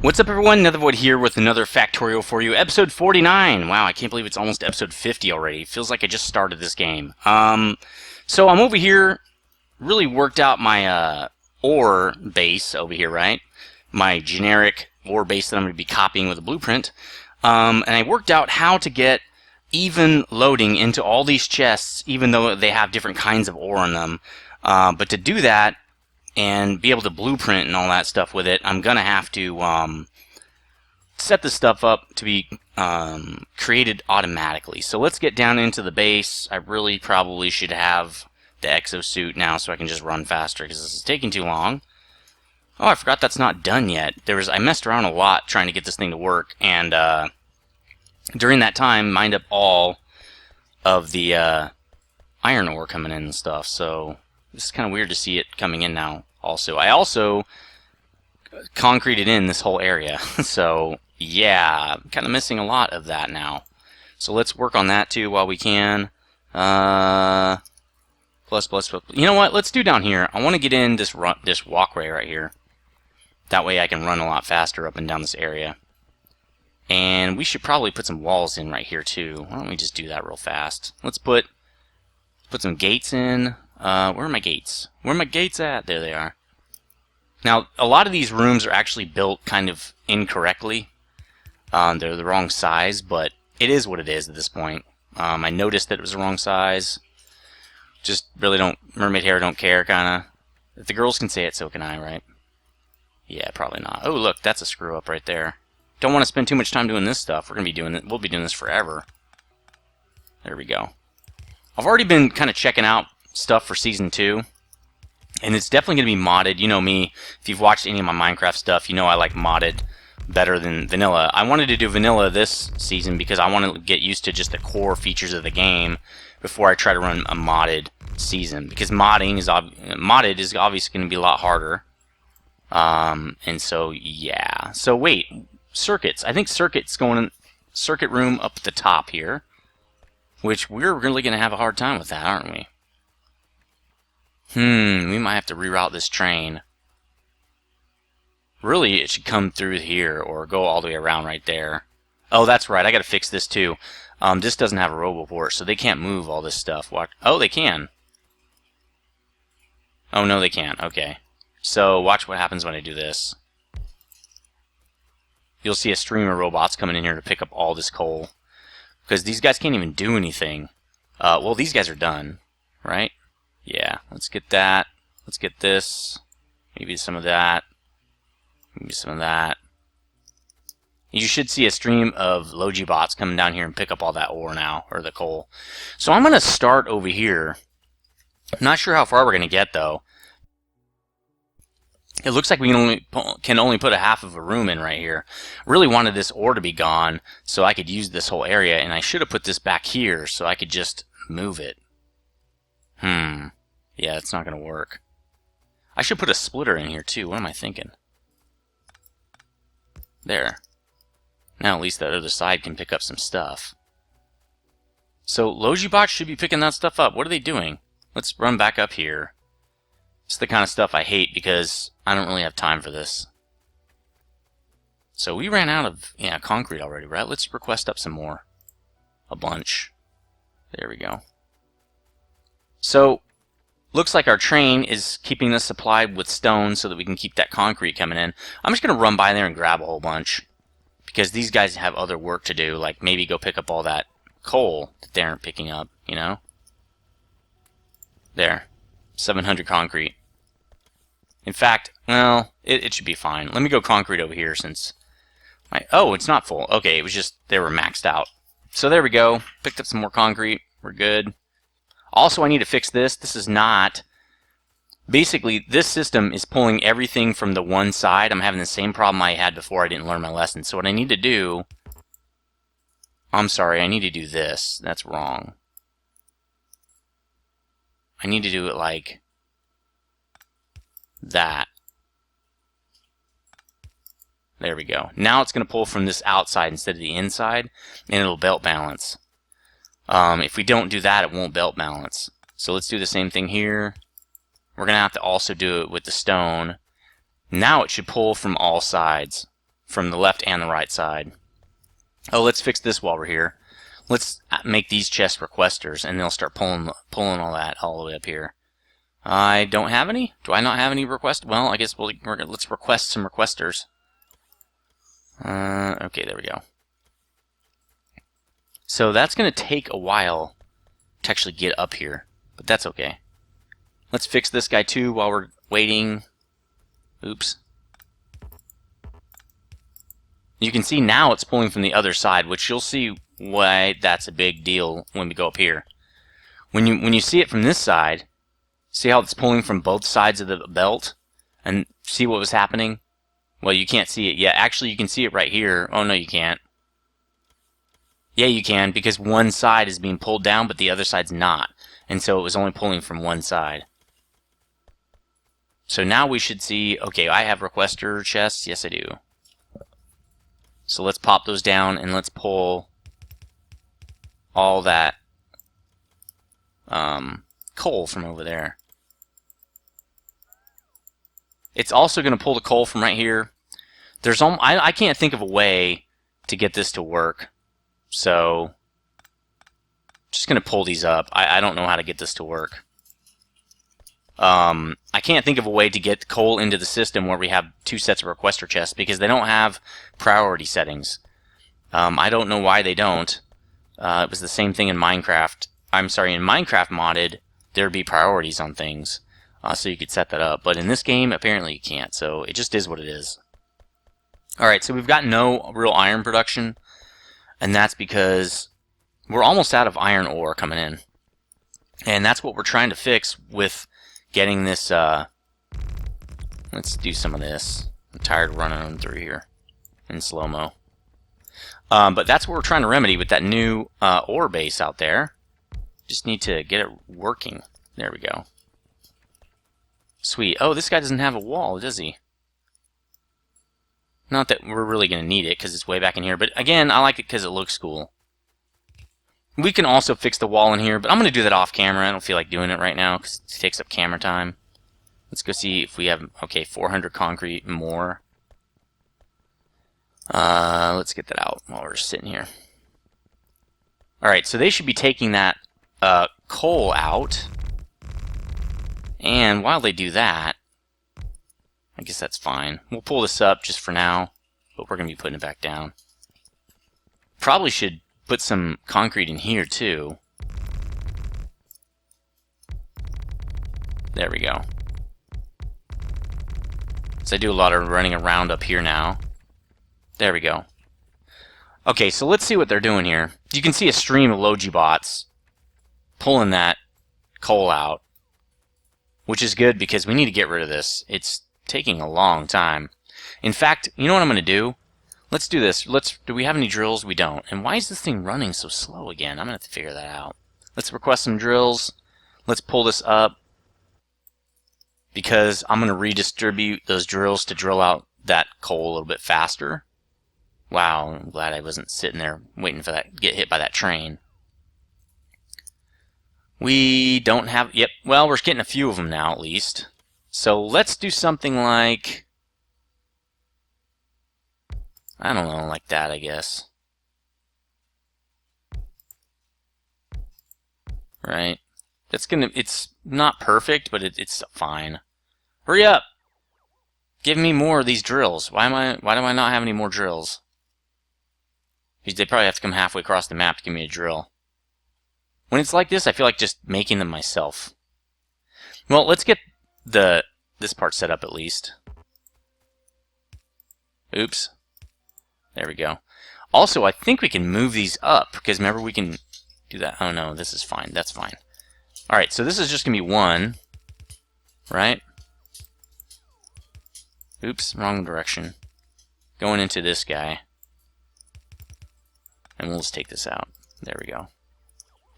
What's up, everyone? Nethervvoid here with another Factorio for you, episode 49. Wow, I can't believe it's almost episode 50 already. Feels like I just started this game. So I'm over here, really worked out my ore base over here, right? My generic ore base that I'm going to be copying with a blueprint. And I worked out how to get even loading into all these chests, even though they have different kinds of ore in them. But to do that, and be able to blueprint and all that stuff with it, I'm gonna have to set this stuff up to be created automatically. So let's get down into the base. I really probably should have the exosuit now so I can just run faster because this is taking too long. Oh, I forgot that's not done yet. I messed around a lot trying to get this thing to work, and during that time mined up all of the iron ore coming in and stuff. So this is kind of weird to see it coming in now. I also concreted in this whole area, so yeah, I'm kind of missing a lot of that now. So let's work on that too while we can. Plus. You know what? Let's do down here. I want to get in this walkway right here. That way I can run a lot faster up and down this area. And we should probably put some walls in right here too. Why don't we just do that real fast? Let's put some gates in. Where are my gates? Where are my gates at? There they are. Now, a lot of these rooms are actually built kind of incorrectly. They're the wrong size, but it is what it is at this point. I noticed that it was the wrong size. Just really mermaid hair don't care, kinda. If the girls can say it, so can I, right? Yeah, probably not. Oh, look, that's a screw up right there. Don't want to spend too much time doing this stuff. We'll be doing this forever. There we go. I've already been kind of checking out stuff for Season 2. And it's definitely going to be modded. You know me, if you've watched any of my Minecraft stuff, you know I like modded better than vanilla. I wanted to do vanilla this season because I want to get used to just the core features of the game before I try to run a modded season. Because modded is obviously going to be a lot harder. And so, yeah. So, wait. Circuits. I think circuits going in circuit room up at the top here. Which we're really going to have a hard time with that, aren't we? We might have to reroute this train. Really, it should come through here or go all the way around right there. Oh, that's right. I got to fix this too. This doesn't have a roboport, so they can't move all this stuff. Watch. Oh, they can. Oh, no, they can't. Okay. So, watch what happens when I do this. You'll see a stream of robots coming in here to pick up all this coal. Because these guys can't even do anything. Well, these guys are done, right? Yeah, let's get that. Let's get this. Maybe some of that. Maybe some of that. You should see a stream of Logi bots coming down here and pick up all that ore now, or the coal. So I'm going to start over here. I'm not sure how far we're going to get, though. It looks like we can only put a half of a room in right here. Really wanted this ore to be gone so I could use this whole area, and I should have put this back here so I could just move it. Yeah, it's not going to work. I should put a splitter in here too. What am I thinking? There. Now at least that other side can pick up some stuff. So Logibot should be picking that stuff up. What are they doing? Let's run back up here. It's the kind of stuff I hate because I don't really have time for this. So we ran out of concrete already, right? Let's request up some more. A bunch. There we go. So looks like our train is keeping us supplied with stone so that we can keep that concrete coming in. I'm just going to run by there and grab a whole bunch. Because these guys have other work to do, like maybe go pick up all that coal that they aren't picking up, you know? There. 700 concrete. In fact, well, it should be fine. Let me go concrete over here since oh, it's not full. Okay, it was just they were maxed out. So there we go. Picked up some more concrete. We're good. Also, I need to fix this. This is not... Basically, this system is pulling everything from the one side. I'm having the same problem I had before I didn't learn my lesson. So what I need to do... I'm sorry, I need to do this. That's wrong. I need to do it like... that. There we go. Now it's going to pull from this outside instead of the inside, and it'll belt balance. If we don't do that, it won't belt balance. So let's do the same thing here. We're going to have to also do it with the stone. Now it should pull from all sides. from the left and the right side. Oh, let's fix this while we're here. Let's make these chest requesters, and they'll start pulling all that all the way up here. I don't have any? Do I not have any request? Well, I guess let's request some requesters. Okay, there we go. So that's going to take a while to actually get up here, but that's okay. Let's fix this guy too while we're waiting. Oops. You can see now it's pulling from the other side, which you'll see why that's a big deal when we go up here. When you see it from this side, see how it's pulling from both sides of the belt? And see what was happening? Well, you can't see it yet. Actually, you can see it right here. Oh, no, you can't. Yeah, you can, because one side is being pulled down, but the other side's not. And so it was only pulling from one side. So now we should see, okay, I have requester chests. Yes, I do. So let's pop those down, and let's pull all that coal from over there. It's also going to pull the coal from right here. I can't think of a way to get this to work. So, just going to pull these up. I don't know how to get this to work. I can't think of a way to get coal into the system where we have two sets of requester chests because they don't have priority settings. I don't know why they don't. It was the same thing in Minecraft. I'm sorry, in Minecraft modded, there'd be priorities on things. So you could set that up. But in this game, apparently you can't. So it just is what it is. Alright, so we've got no real iron production. And that's because we're almost out of iron ore coming in. And that's what we're trying to fix with getting this. Let's do some of this. I'm tired of running them through here in slow-mo. But that's what we're trying to remedy with that new ore base out there. Just need to get it working. There we go. Sweet. Oh, this guy doesn't have a wall, does he? Not that we're really going to need it, because it's way back in here. But again, I like it because it looks cool. We can also fix the wall in here, but I'm going to do that off camera. I don't feel like doing it right now, because it takes up camera time. Let's go see if we have, okay, 400 concrete more. Let's get that out while we're sitting here. Alright, so they should be taking that coal out. And while they do that, I guess that's fine. We'll pull this up just for now, but we're going to be putting it back down. Probably should put some concrete in here too. There we go. So I do a lot of running around up here now. There we go. Okay, so let's see what they're doing here. You can see a stream of Logi bots pulling that coal out, which is good because we need to get rid of this. It's taking a long time. In fact, you know what I'm going to do? Let's do this. Do we have any drills? We don't. And why is this thing running so slow again? I'm going to have to figure that out. Let's request some drills. Let's pull this up because I'm going to redistribute those drills to drill out that coal a little bit faster. Wow, I'm glad I wasn't sitting there waiting for that to get hit by that train. We don't have... Yep, well, we're getting a few of them now, at least. So let's do something like... I don't know, like that, I guess. Right? It's not perfect, but it's fine. Hurry up! Give me more of these drills. Why do I not have any more drills? They probably have to come halfway across the map to give me a drill. When it's like this, I feel like just making them myself. Well, let's get this part set up at least. Oops. There we go. Also, I think we can move these up, because remember we can do that. Oh no, this is fine. That's fine. Alright, so this is just going to be one. Right? Oops, wrong direction. Going into this guy. And we'll just take this out. There we go.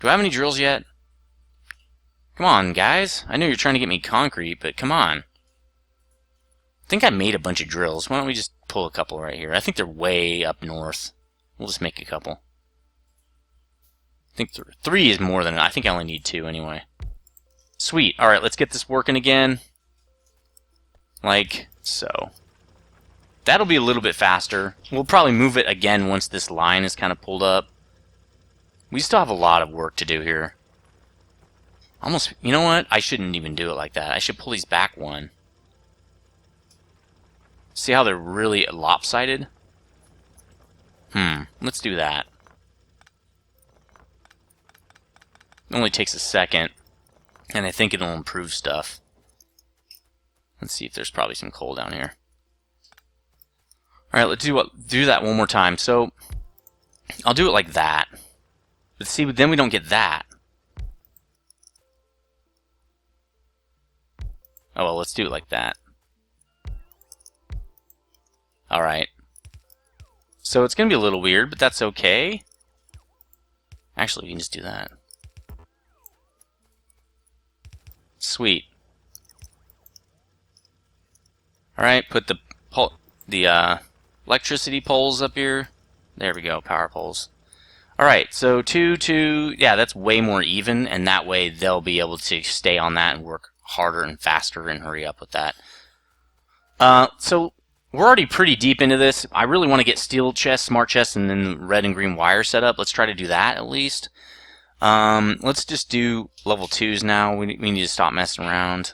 Do I have any drills yet? Come on, guys. I know you're trying to get me concrete, but come on. I think I made a bunch of drills. Why don't we just pull a couple right here? I think they're way up north. We'll just make a couple. I think 3 is more than I think I only need 2 anyway. Sweet. Alright, let's get this working again. Like so. That'll be a little bit faster. We'll probably move it again once this line is kind of pulled up. We still have a lot of work to do here. Almost, you know what? I shouldn't even do it like that. I should pull these back one. See how they're really lopsided? Let's do that. It only takes a second, and I think it'll improve stuff. Let's see if there's probably some coal down here. Alright, let's do that one more time. So, I'll do it like that. But see, then we don't get that. Oh well, let's do it like that. Alright. So it's going to be a little weird, but that's okay. Actually, we can just do that. Sweet. Alright, put the electricity poles up here. There we go, power poles. Alright, so 2, yeah, that's way more even, and that way they'll be able to stay on that and work harder and faster and hurry up with that. So we're already pretty deep into this. I really want to get steel chests, smart chests, and then red and green wire set up. Let's try to do that at least. Let's just do level 2s now. We need to stop messing around.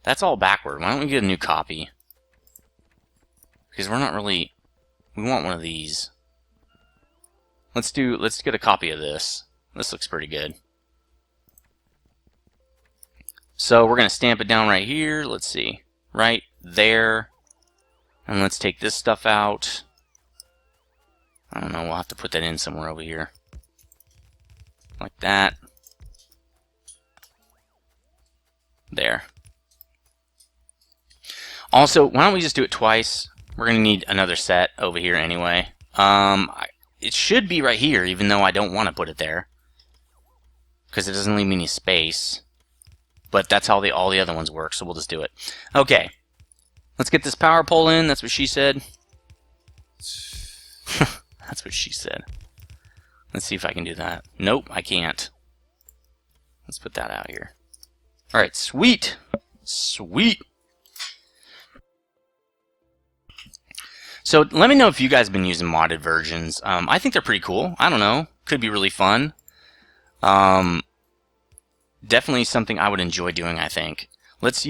That's all backward. Why don't we get a new copy? Because we're not really... We want one of these. Let's get a copy of this. This looks pretty good. So we're going to stamp it down right here. Let's see. Right there. And let's take this stuff out. I don't know, we'll have to put that in somewhere over here. Like that. There. Also, why don't we just do it twice? We're going to need another set over here anyway. It should be right here, even though I don't want to put it there. Because it doesn't leave me any space. But that's how all the other ones work, so we'll just do it. Okay. Let's get this power pole in. That's what she said. That's what she said. Let's see if I can do that. Nope, I can't. Let's put that out here. Alright, sweet. Sweet. So let me know if you guys have been using modded versions. I think they're pretty cool. I don't know. Could be really fun. Definitely something I would enjoy doing, I think. Let's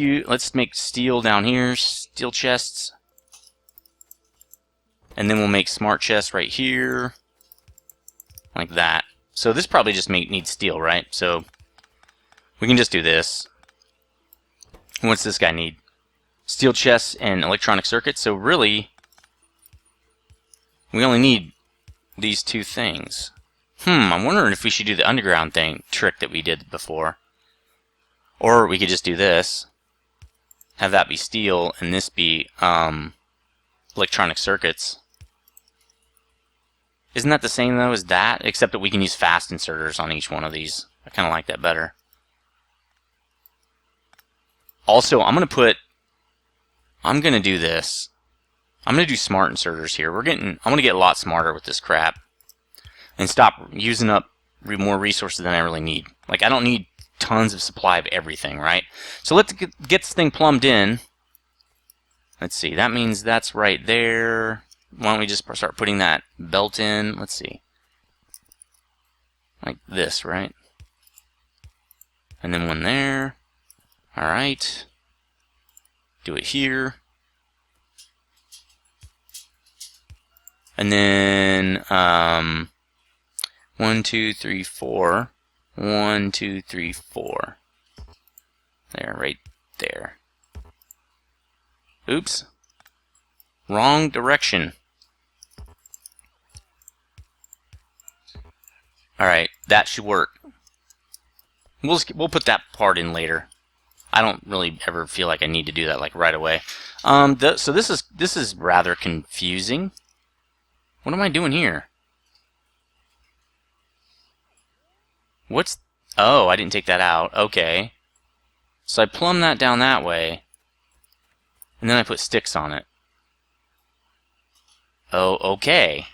make steel down here, steel chests. And then we'll make smart chests right here. Like that. So this probably just needs steel, right? So we can just do this. What's this guy need? Steel chests and electronic circuits. So really, we only need these two things. I'm wondering if we should do the underground trick that we did before. Or we could just do this. Have that be steel and this be electronic circuits. Isn't that the same though as that? Except that we can use fast inserters on each one of these. I kind of like that better. Also, I'm going to do this. I'm going to do smart inserters here. I'm going to get a lot smarter with this crap. And stop using up more resources than I really need. Like, I don't need tons of supply of everything, right? So let's get this thing plumbed in. Let's see. That means that's right there. Why don't we just start putting that belt in? Let's see. Like this, right? And then one there. Alright. Do it here. And then 1, 2, 3, 4. 1, 2, 3, 4. There, right there. Oops. Wrong direction. Alright, that should work. We'll put that part in later. I don't really ever feel like I need to do that like right away. So this is rather confusing. What am I doing here? Oh, I didn't take that out. Okay. So I plumb that down that way. And then I put sticks on it. Oh, okay.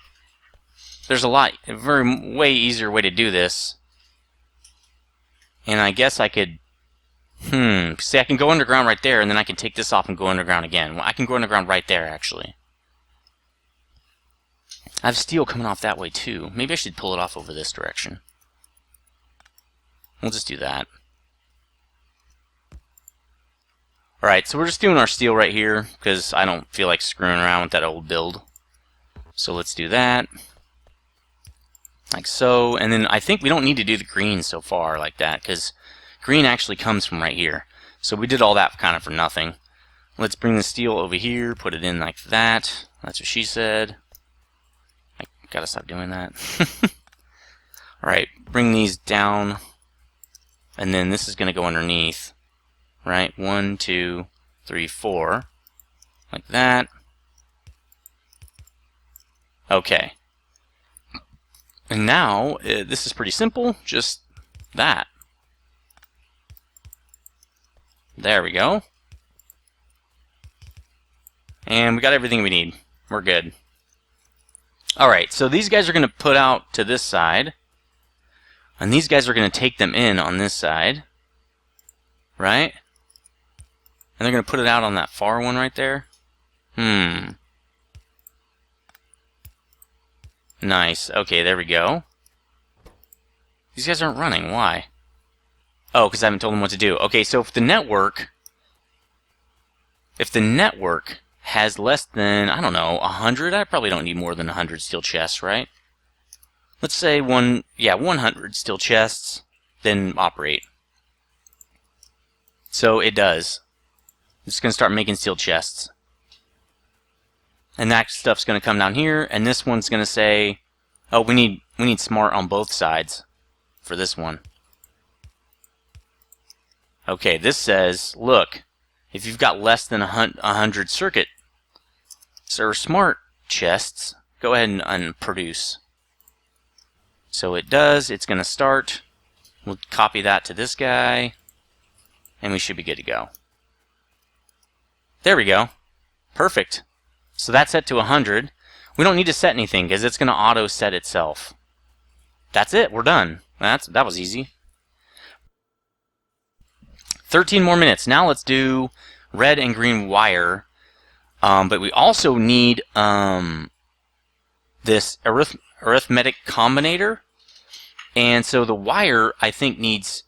There's a way easier way to do this. And I guess I could... one. See, I can go underground right there, and then I can take this off and go underground again. Well, I can go underground right there, actually. I have steel coming off that way, too. Maybe I should pull it off over this direction. We'll just do that. Alright, so we're just doing our steel right here, because I don't feel like screwing around with that old build. So let's do that. Like so, and then I think we don't need to do the green so far like that, because green actually comes from right here. So we did all that kind of for nothing. Let's bring the steel over here, put it in like that. That's what she said. I gotta stop doing that. Alright, bring these down, and then this is gonna go underneath. Right, 1, 2, 3, 4, like that. Okay. And now, this is pretty simple, just that. There we go. And we got everything we need. We're good. Alright, so these guys are going to put out to this side. And these guys are going to take them in on this side. Right? And they're going to put it out on that far one right there. Nice. Okay, there we go. These guys aren't running. Why? Oh, because I haven't told them what to do. Okay, so if the network has less than, I don't know, 100, I probably don't need more than 100 steel chests, right? Let's say 100 steel chests, then operate. So it does. It's going to start making steel chests. And that stuff's going to come down here, and this one's going to say, oh, we need smart on both sides for this one. Okay, this says, look, if you've got less than 100 circuit or smart chests, go ahead and produce. So it does. It's going to start. We'll copy that to this guy, and we should be good to go. There we go. Perfect. So that's set to 100. We don't need to set anything because it's going to auto set itself. That's it. We're done. That was easy. 13 more minutes. Now let's do red and green wire. But we also need this arithmetic combinator. And so the wire, I think, needs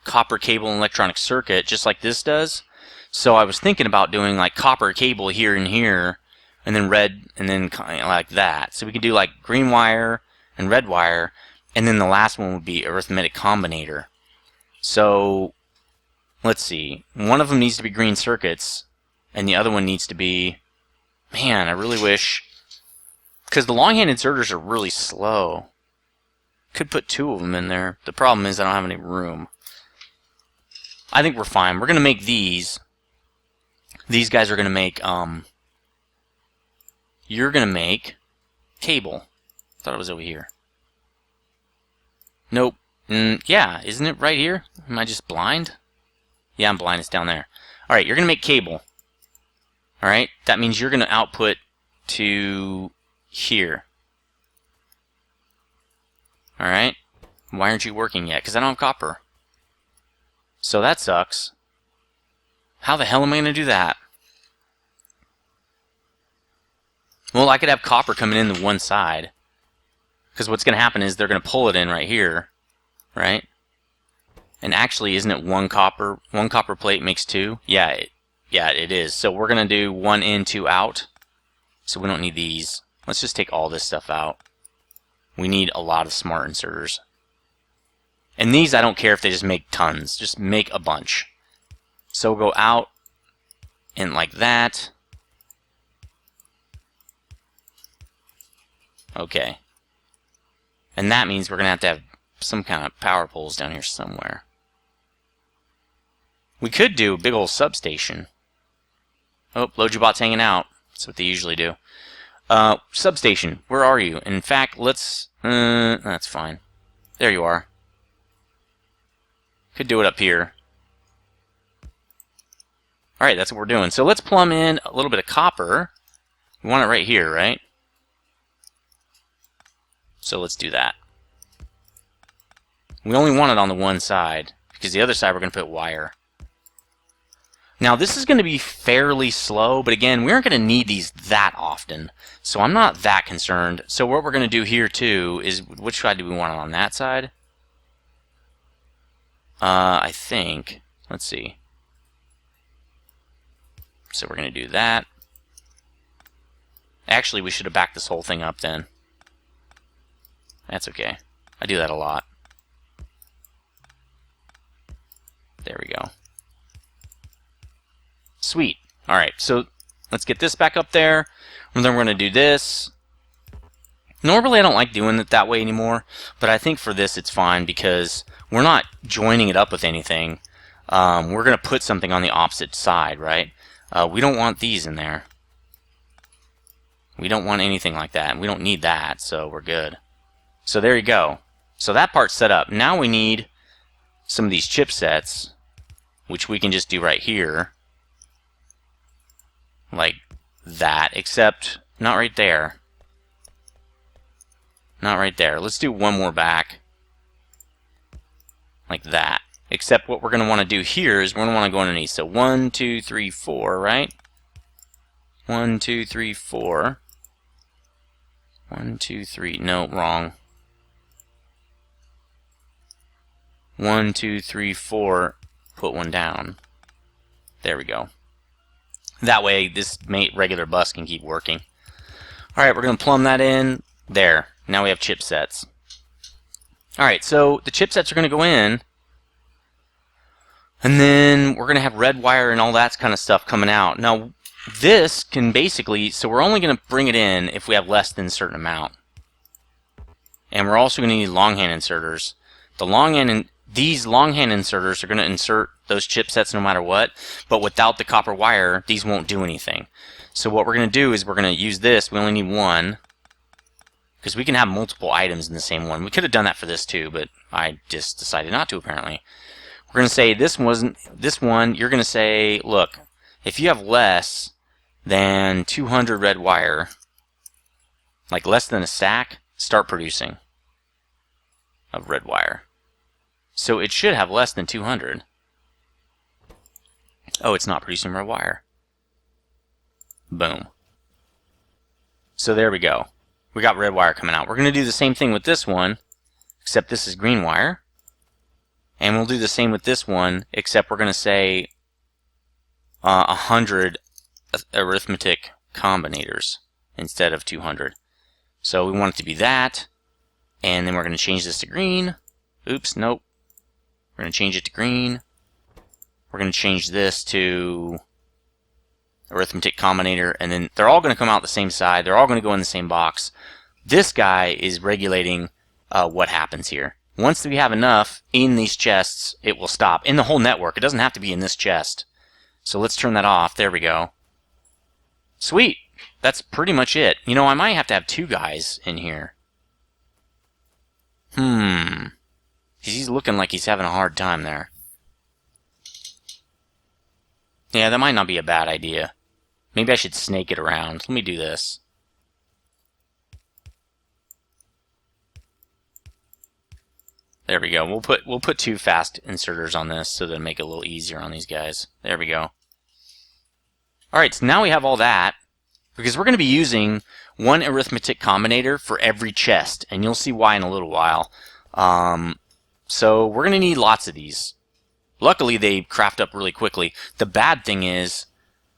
copper cable and electronic circuit, just like this does. So I was thinking about doing like copper cable here and here, and then red, and then like that. So we could do like green wire and red wire, and then the last one would be arithmetic combinator. So let's see. One of them needs to be green circuits, and the other one needs to be... Man, I really wish... Because the longhand inserters are really slow. Could put 2 of them in there. The problem is I don't have any room. I think we're fine. We're going to make these. These guys are going to make... You're going to make cable. Thought it was over here. Nope. Yeah, isn't it right here? Am I just blind? Yeah, I'm blind. It's down there. Alright, you're going to make cable. Alright, that means you're going to output to here. Alright, why aren't you working yet? Because I don't have copper. So that sucks. How the hell am I going to do that? Well, I could have copper coming in the one side. Because what's going to happen is they're going to pull it in right here. Right? And actually, isn't it one copper plate makes 2? Yeah, it is. So we're going to do 1 in, 2 out. So we don't need these. Let's just take all this stuff out. We need a lot of smart inserters. And these, I don't care if they just make tons. Just make a bunch. So we'll go out and like that. Okay. And that means we're going to have some kind of power poles down here somewhere. We could do a big old substation. Oh, Lojibot's hanging out. That's what they usually do. Substation, where are you? In fact, let's... that's fine. There you are. Could do it up here. Alright, that's what we're doing. So let's plumb in a little bit of copper. We want it right here, right? So let's do that. We only want it on the one side, because the other side we're going to put wire. Now this is going to be fairly slow, but again, we aren't going to need these that often, so I'm not that concerned. So what we're going to do here too is, which side do we want it on? That side? I think, let's see. So we're going to do that. Actually, we should have backed this whole thing up then. That's okay. I do that a lot. There we go. Sweet. Alright, so let's get this back up there. And then we're going to do this. Normally I don't like doing it that way anymore, but I think for this it's fine because we're not joining it up with anything. We're going to put something on the opposite side, right? We don't want these in there. We don't want anything like that. We don't need that, so we're good. So there you go. So that part's set up. Now we need some of these chipsets, which we can just do right here. Like that, except not right there. Not right there. Let's do one more back. Like that. Except what we're going to want to do here is we're going to want to go underneath. So 1, 2, 3, 4, right? 1, 2, 3, 4. 1, 2, 3. No, wrong. 1, 2, 3, 4. Put one down. There we go. That way, this regular bus can keep working. Alright, we're going to plumb that in. There. Now we have chipsets. Alright, so the chipsets are going to go in. And then we're going to have red wire and all that kind of stuff coming out. Now, this can basically... So we're only going to bring it in if we have less than a certain amount. And we're also going to need longhand inserters. These longhand inserters are going to insert those chipsets no matter what, but without the copper wire, these won't do anything. So what we're going to do is we're going to use this. We only need one, because we can have multiple items in the same one. We could have done that for this too, but I just decided not to apparently. We're going to say this one, you're going to say, look, if you have less than 200 red wire, like less than a stack, start producing of red wire. So it should have less than 200. Oh, it's not producing red wire. Boom. So there we go. We got red wire coming out. We're going to do the same thing with this one, except this is green wire. And we'll do the same with this one, except we're going to say 100 arithmetic combinators instead of 200. So we want it to be that. And then we're going to change this to green. Oops, nope. We're going to change it to green. We're going to change this to arithmetic combinator, and then they're all going to come out the same side. They're all going to go in the same box. This guy is regulating what happens here. Once we have enough in these chests, it will stop. In the whole network. It doesn't have to be in this chest. So let's turn that off. There we go. Sweet. That's pretty much it. You know, I might have to have two guys in here. He's looking like he's having a hard time there. Yeah, that might not be a bad idea. Maybe I should snake it around. Let me do this. There we go. We'll put two fast inserters on this so that'll make it a little easier on these guys. There we go. Alright, so now we have all that, because we're going to be using one arithmetic combinator for every chest, and you'll see why in a little while. So we're going to need lots of these. Luckily, they craft up really quickly. The bad thing is,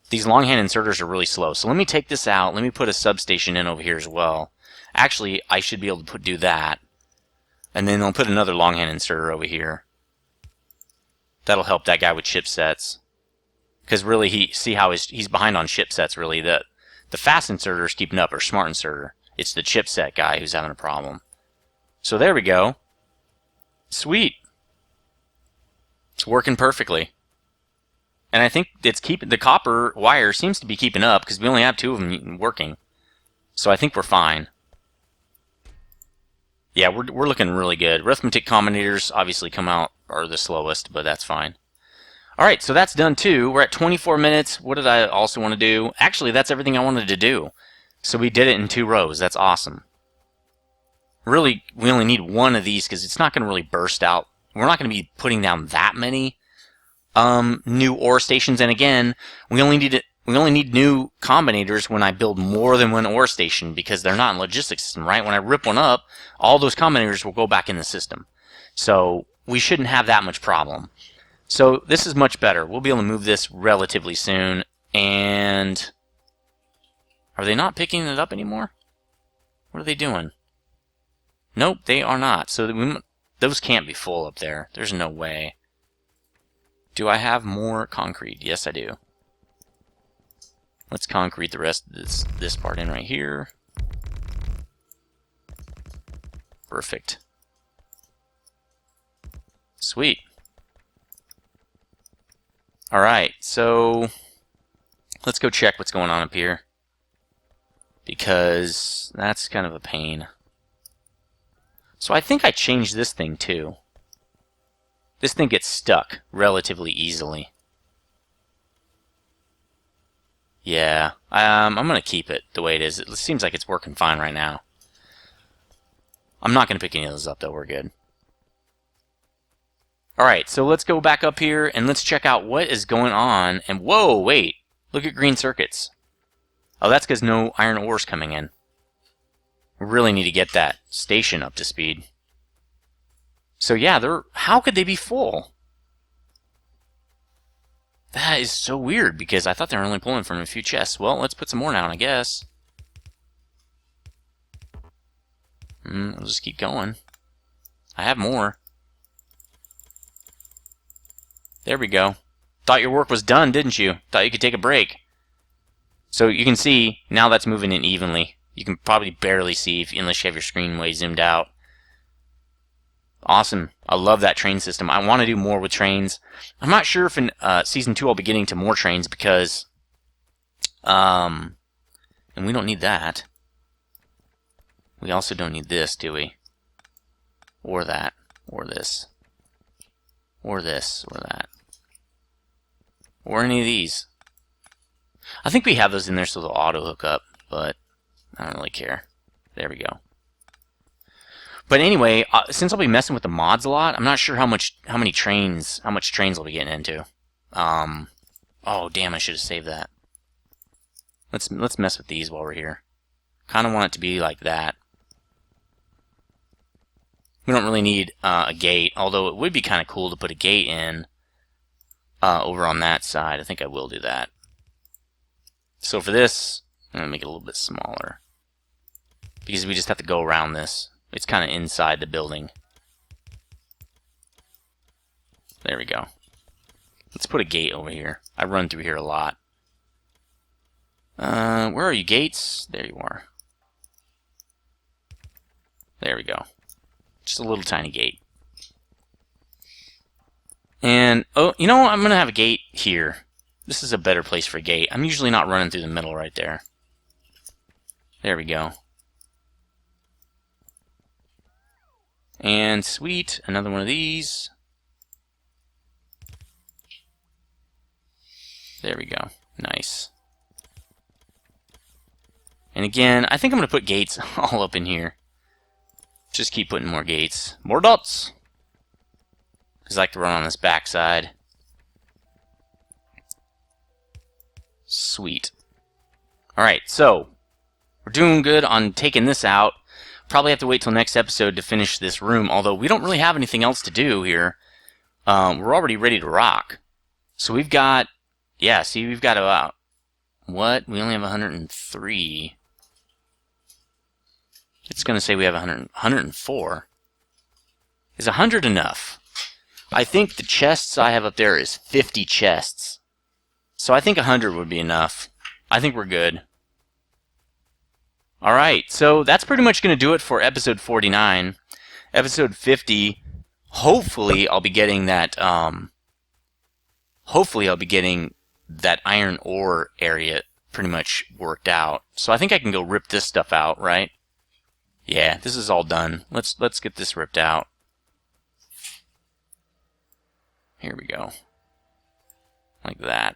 these longhand inserters are really slow. So let me take this out. Let me put a substation in over here as well. Actually, I should be able to do that. And then I'll put another longhand inserter over here. That'll help that guy with chipsets. Because really, see how he's behind on chipsets, really. The fast inserter is keeping up, or smart inserter. It's the chipset guy who's having a problem. So there we go. Sweet. It's working perfectly. And I think it's the copper wire seems to be keeping up, because we only have two of them working. So I think we're fine. Yeah, we're looking really good. Arithmetic combinators obviously come out are the slowest, but that's fine. Alright, so that's done too. We're at 24 minutes. What did I also want to do? Actually, that's everything I wanted to do. So we did it in 2 rows. That's awesome. Really, we only need one of these because it's not going to really burst out. We're not going to be putting down that many. new ore stations. And again, we only need new combinators when I build more than one ore station, because they're not in logistics system, right? When I rip one up, all those combinators will go back in the system. So we shouldn't have that much problem. So this is much better. We'll be able to move this relatively soon. And are they not picking it up anymore? What are they doing? Nope, they are not. So those can't be full up there. There's no way. Do I have more concrete? Yes, I do. Let's concrete the rest of this part in right here. Perfect. Sweet. Alright, so let's go check what's going on up here, because that's kind of a pain. So I think I changed this thing too. This thing gets stuck relatively easily. Yeah, I'm going to keep it the way it is. It seems like it's working fine right now. I'm not going to pick any of those up though, we're good. Alright, so let's go back up here and let's check out what is going on. And whoa, wait, look at green circuits. Oh, that's because no iron ore's coming in. We really need to get that station up to speed. So yeah, how could they be full? That is so weird, because I thought they were only pulling from a few chests. Well, let's put some more down, I guess. We'll just keep going. I have more. There we go. Thought your work was done, didn't you? Thought you could take a break. So you can see, now that's moving in evenly. You can probably barely see unless you have your screen way zoomed out. Awesome. I love that train system. I want to do more with trains. I'm not sure if in Season 2 I'll be getting to more trains, because... and we don't need that. We also don't need this, do we? Or that. Or this. Or this. Or that. Or any of these. I think we have those in there so they'll auto hook up, but I don't really care. There we go. But anyway, since I'll be messing with the mods a lot, I'm not sure how much trains I'll be getting into. Oh damn, I should have saved that. Let's mess with these while we're here. Kind of want it to be like that. We don't really need a gate, although it would be kind of cool to put a gate in over on that side. I think I will do that. So for this, I'm going to make it a little bit smaller, because we just have to go around this. It's kind of inside the building. There we go. Let's put a gate over here. I run through here a lot. Where are you, gates? There you are. There we go. Just a little tiny gate. And, oh, you know what? I'm going to have a gate here. This is a better place for a gate. I'm usually not running through the middle right there. There we go. And sweet, another one of these. There we go. Nice. And again, I think I'm going to put gates all up in here. Just keep putting more gates. More dots! Because I like to run on this backside. Sweet. Alright, so we're doing good on taking this out. Probably have to wait till next episode to finish this room, although we don't really have anything else to do here. We're already ready to rock. So we've got, yeah, see, we've got about, what? We only have 103. It's going to say we have 104. Is 100 enough? I think the chests I have up there is 50 chests. So I think 100 would be enough. I think we're good. Alright, so that's pretty much going to do it for episode 49. Episode 50, hopefully I'll be getting that, iron ore area pretty much worked out. So I think I can go rip this stuff out, right? Yeah, this is all done. Let's get this ripped out. Here we go. Like that.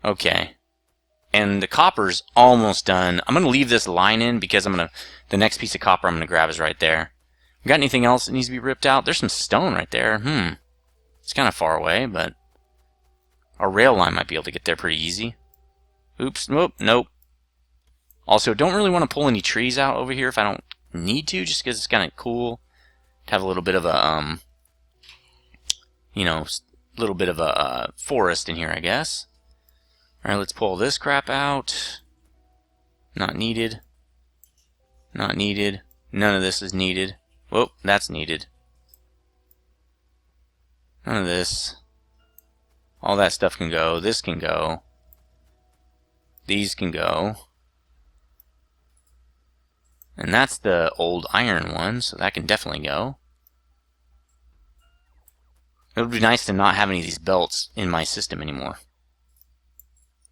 Okay. And the copper's almost done. I'm going to leave this line in because the next piece of copper I'm going to grab is right there. We got anything else that needs to be ripped out? There's some stone right there. It's kind of far away, but our rail line might be able to get there pretty easy. Oops, nope. Also, don't really want to pull any trees out over here if I don't need to, just because it's kind of cool to have a little bit of a, you know, little bit of a forest in here, I guess. Alright, let's pull this crap out. Not needed. Not needed. None of this is needed. Whoa, that's needed. None of this. All that stuff can go. This can go. These can go. And that's the old iron one, so that can definitely go. It would be nice to not have any of these belts in my system anymore.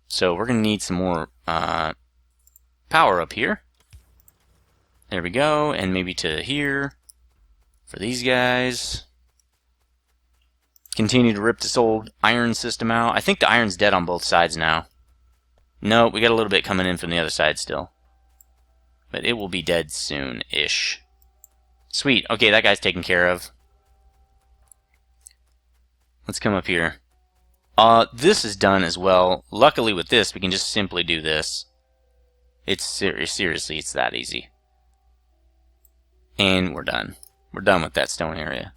So we're going to need some more power up here. There we go, and maybe to here for these guys. Continue to rip this old iron system out. I think the iron's dead on both sides now. No, we got a little bit coming in from the other side still. But it will be dead soon-ish. Sweet. Okay, that guy's taken care of. Let's come up here. This is done as well. Luckily with this, we can just simply do this. It's seriously, it's that easy. And we're done. We're done with that stone area.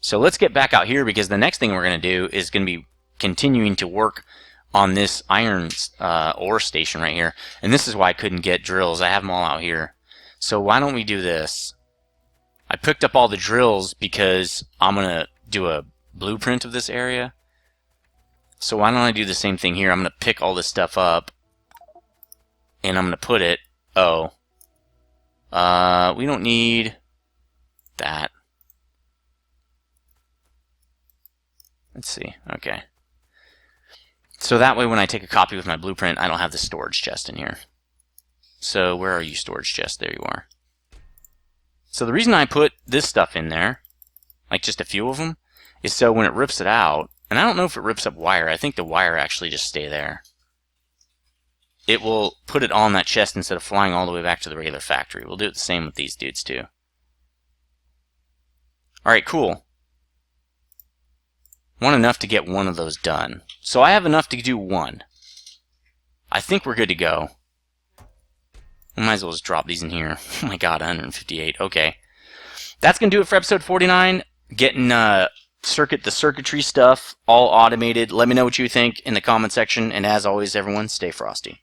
So let's get back out here, because the next thing we're going to do is going to be continuing to work on this iron ore station right here. And this is why I couldn't get drills. I have them all out here. So why don't we do this? I picked up all the drills because I'm going to do a blueprint of this area. So why don't I do the same thing here? I'm going to pick all this stuff up, and I'm going to put it... Oh. We don't need that. Let's see. Okay. So that way when I take a copy with my blueprint, I don't have the storage chest in here. So where are you, storage chest? There you are. So the reason I put this stuff in there, like just a few of them, is so when it rips it out, and I don't know if it rips up wire, I think the wire actually just stay there. It will put it on that chest instead of flying all the way back to the regular factory. We'll do it the same with these dudes too. Alright, cool. Want enough to get one of those done. So I have enough to do one. I think we're good to go. We might as well just drop these in here. Oh my god, 158. Okay. That's going to do it for episode 49. Getting the circuitry stuff all automated. Let me know what you think in the comment section. And as always, everyone, stay frosty.